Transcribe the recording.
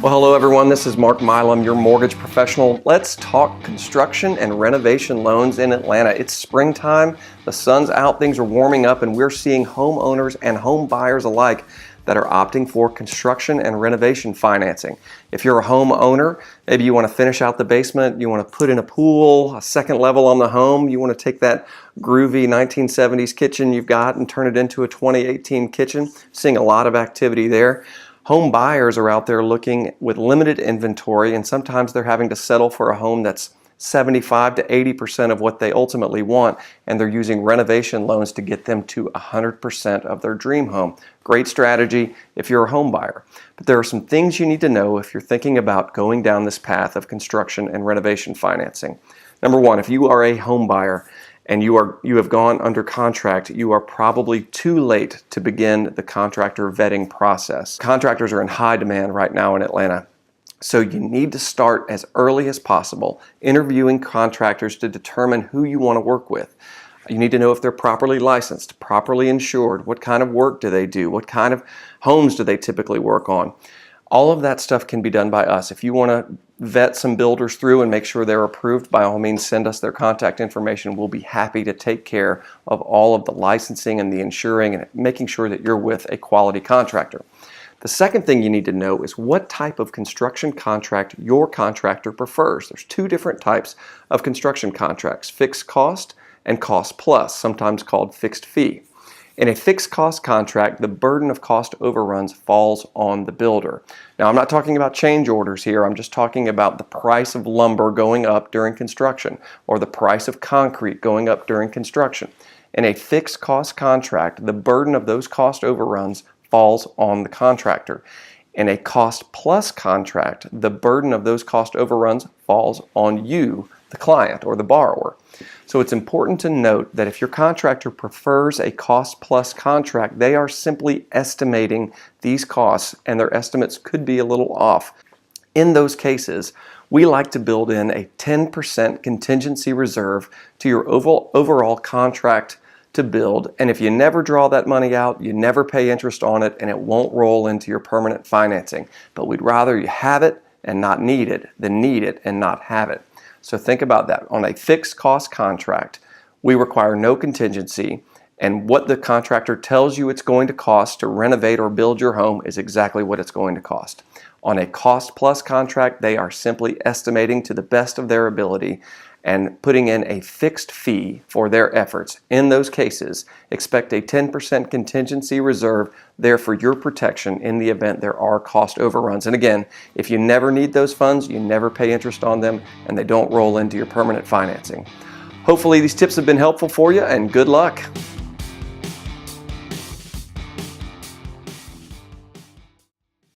Well, hello everyone, this is Mark Milam, your mortgage professional. Let's talk construction and renovation loans in Atlanta. It's springtime, the sun's out, things are warming up, and we're seeing homeowners and home buyers alike that are opting for construction and renovation financing. If you're a homeowner, maybe you want to finish out the basement, you want to put in a pool, a second level on the home, you want to take that groovy 1970s kitchen you've got and turn it into a 2018 kitchen. Seeing a lot of activity there. Home buyers are out there looking with limited inventory, and sometimes they're having to settle for a home that's 75 to 80% of what they ultimately want, and they're using renovation loans to get them to 100% of their dream home. Great strategy if you're a home buyer. But there are some things you need to know if you're thinking about going down this path of construction and renovation financing. Number one, if you are a home buyer and you have gone under contract, you are probably too late to begin the contractor vetting process. Contractors are in high demand right now in Atlanta, so you need to start as early as possible interviewing contractors to determine who you want to work with. You need to know if they're properly licensed, properly insured, what kind of work do they do, what kind of homes do they typically work on. All of that stuff can be done by us. If you want to vet some builders through and make sure they're approved, by all means send us their contact information. We'll be happy to take care of all of the licensing and the insuring and making sure that you're with a quality contractor. The second thing you need to know is what type of construction contract your contractor prefers. There's two different types of construction contracts: fixed cost and cost plus, sometimes called fixed fee. In a fixed cost contract, the burden of cost overruns falls on the builder. Now, I'm not talking about change orders here. I'm just talking about the price of lumber going up during construction or the price of concrete going up during construction. In a fixed cost contract, the burden of those cost overruns falls on the contractor. In a cost plus contract, the burden of those cost overruns falls on you, the client or the borrower. So it's important to note that if your contractor prefers a cost plus contract, they are simply estimating these costs, and their estimates could be a little off. In those cases, we like to build in a 10% contingency reserve to your overall contract to build, and if you never draw that money out, you never pay interest on it, and it won't roll into your permanent financing. But we'd rather you have it and not need it than need it and not have it. So think about that. On a fixed cost contract, we require no contingency, and what the contractor tells you it's going to cost to renovate or build your home is exactly what it's going to cost. On a cost plus contract, they are simply estimating to the best of their ability and putting in a fixed fee for their efforts. In those cases, expect a 10% contingency reserve there for your protection in the event there are cost overruns. And again, if you never need those funds, you never pay interest on them, and they don't roll into your permanent financing. Hopefully these tips have been helpful for you, and good luck.